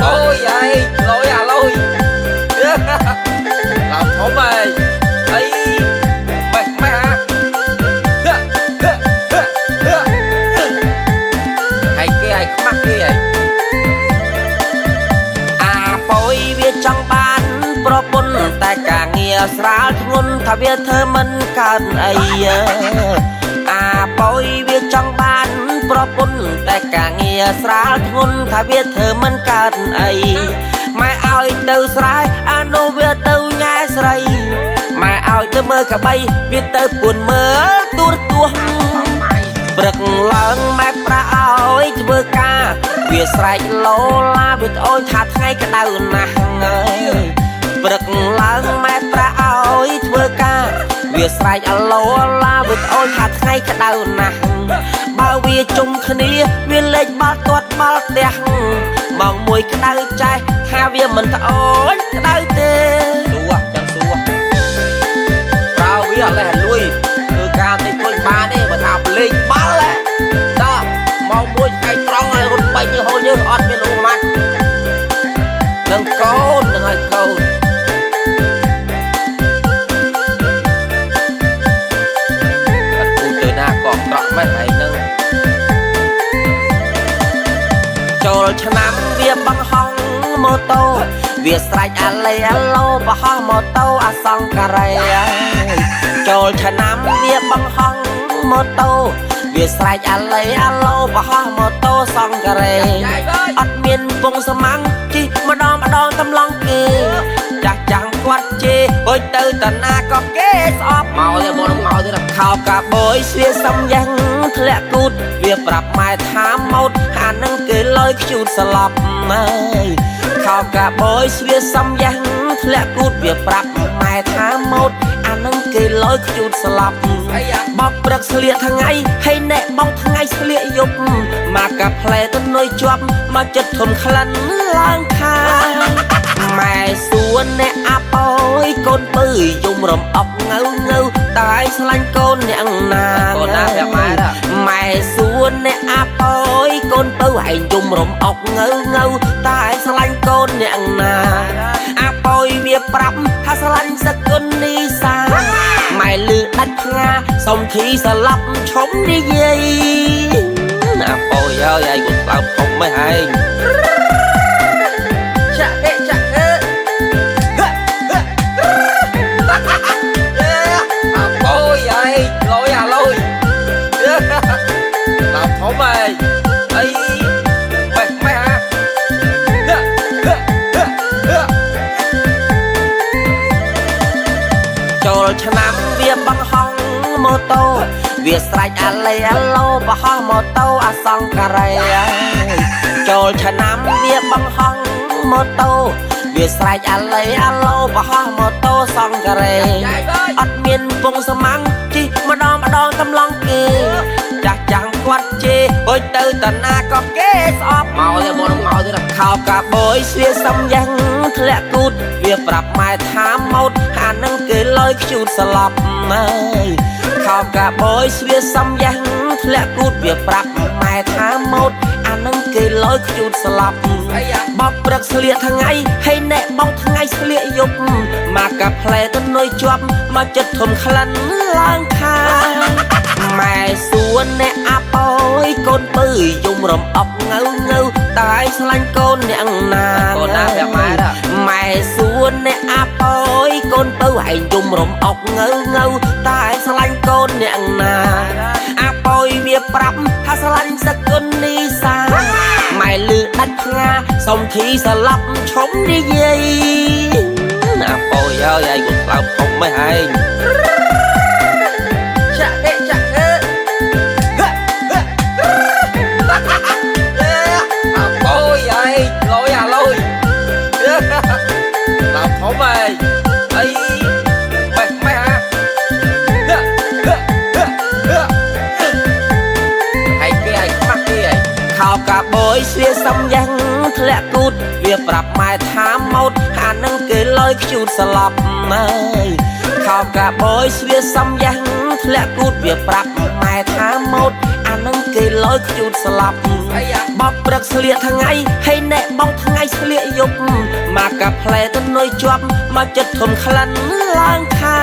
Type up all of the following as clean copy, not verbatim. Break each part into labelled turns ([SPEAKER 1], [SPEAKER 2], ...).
[SPEAKER 1] Ôi vậy lôi à lôi làm thổ mày ấy mày mày hả hay cái ai mắc cái vậy à bôi biết trong ban pro pun tại cả nghĩa sao ngôn thà biết thơ mình cần ấy à bôi biết trong ban pro pun tại cả nghĩa sao ngôn thà biết thơ mình cần ấy mai ai từ sai anh đâu biết từ nhai sai mai ai từ mơ cả bay biết từ buồn mơ tua tua bực lần mai pra ơi bơ ca biết sai lô la biết ôi thật ngay cái đầu nàng ơi bực lần mai pra ơi bơ ca biết sai lô la biết ôi thật ngay cái đầu nàng bao bia chung khné biết lên bao tuột bao đẹp mong mùi cái đau trai hai bia mình ta ôi cái đau tê xua chẳng xua rau bia lại lui từ ca thì tôi ba đi mà thảo linh ba lẽ đó mong mùi cái trăng này con bay như hôn như ọt bên luôn mắt đừng câu đừng hỏi câu từ na còn trọn mấy ngày nângចូលឆ្នាំវាបង្ហងម៉ូតូវាស្រេចអាឡេអាឡូបោះម៉ូតូអាសង្ការ៉េចូលឆ្នាំវាបង្ហងម៉ូតូវាស្រេចអាឡេអាឡូបោះម៉ូតូសង្ការ៉េអត់មានពងសម៉ាំងជីម្ដងតំឡងគេចាស់ចាំងគាត់ជេអុយទៅតាណាក៏គេស្អប់មកទៅមកទៅខោកាបយស្វាសំយ៉ាងធ្លាក់គូតវាប្រាប់ម៉ែថាម៉ូតអានឹងគេលើយខ្ជូតស្លាប់អើយខោកាបយស្វាសំយ៉ាងធ្លាក់គូតវាប្រាប់ម៉ែថាម៉ូតអានឹងគេលើយខ្ជូតស្លាប់បោកព្រឹកស្លៀកថ្ងៃហើយណែបងថ្ងៃស្លៀកយប់មកកាផ្លែទៅនុយជាប់មកចិត្តធំក្លិនឡើងខាម៉ែសួនអ្នកអាប់អើយកូនពើយំរំអប់ងៅតែស្លាញ់កូនអ្នកណាកូនណាប្រាប់ម៉ែម៉ែសួនអ្នកអាប់អើយកូនពើឯងយំរំអប់ងៅតែស្លាញ់កូនអ្នកណាអាប់អើយវាប្រាប់ថាស្លាញ់សគុណនីសាម៉ែលឺដាច់ផ្ងាសុំធីស្លាប់ឈុំនិយាយអាប់អើយអើយឯងគាត់ស្លាប់ធំមិនឯងlàm thổ mày ấy mày hảចូលឆ្នាំវាបង្ហងម៉ូតូវាស្រេចអាឡេអាឡូបោះម៉ូតូអាសង្ការ៉េចូលឆ្នាំវាបង្ហងម៉ូតូវាស្រេចអាឡេអាឡូបោះម៉ូតូសង្ការ៉េអត់មានពងសម៉ាំងជីម្ដងតំឡងគេចាស់ចាំងគាត់ជេអុយទៅតាណាក៏គេស្អប់មកទៅមកទៅខោកាបយស្វាសំយ៉ាងធ្លាក់គូតវាប្រាប់ម៉ែថាម៉ូតអានឹងគេលើយខ្ជូតស្លាប់អើយខោកាបយស្វាសំយ៉ាងធ្លាក់គូតវាប្រាប់ម៉ែថាម៉ូតអានឹងគេលើយខ្ជូតស្លាប់បោកព្រឹកស្លៀកថ្ងៃហើយណែបងថ្ងៃស្លៀកយប់មកកាផ្លែទៅនុយជាប់មកចិត្តធំក្លិនឡើងខាម៉ែសួនអ្នកអាប់អើយកូនពើយំរំអប់ងៅតែស្លាញ់កូនអ្នកណាកូនណាប្រាប់ម៉ែសួនអ្នកអាប់អើយកូនពើឯងយំរំអប់ងៅតែស្លាញ់កូនអ្នកណាអាប់អើយវាប្រាប់ថាស្លាញ់សគុណនីសាម៉ែលឺដាច់ផ្ងាសុំធីស្លាប់ឈុំនិយាយអាប់អើយអើយឯងគាត់ស្លាប់ធំមិនឯងlàm thổ mày ấy mày hả hay cái ai mắc cái vậy khao cả bối xuyên xong danhធ្លាក់គូតវាប្រាប់ម៉ែថាម៉ូតអានឹងគេលើយខ្ជូតស្លាប់អើយខោកាបយស្វាសំយ៉ាងធ្លាក់គូតវាប្រាប់ម៉ែថាម៉ូតអានឹងគេ លយខ្ជូតស្លាប់បោកព្រឹកស្លៀកថ្ងៃហើយអ្នកបងថ្ងៃស្លៀកយប់មកកាផ្លែទៅនុយជាប់មកចិត្តធំក្លិនឡើងខា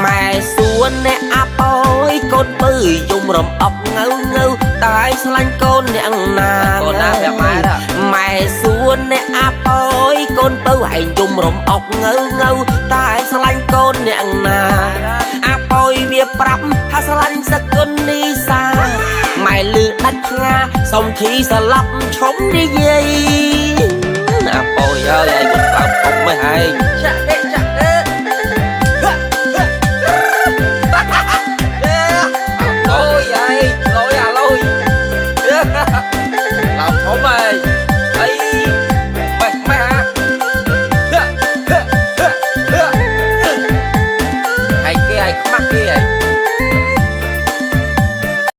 [SPEAKER 1] ម៉ែសួនអ្នកអាប៉ោយកូនបើយំរំអប់ងើងើតែស្លាញ់កូនអ្នកណាកូនណាប្រាប់ម៉ែសួនអ្នកអាប៉ោយកូនបើឯងយំរំអប់ងើងើតែស្លាញ់កូនអ្នកណាអាប៉ោយវាប្រាប់ថាស្លាញ់សគុណនីសាម៉ែលឺដាច់ផ្ងាសុំធីស្លាប់ឈុំនិយាយអាប៉ោយហើយឯងគាត់ប្រាប់អុំមិនឯង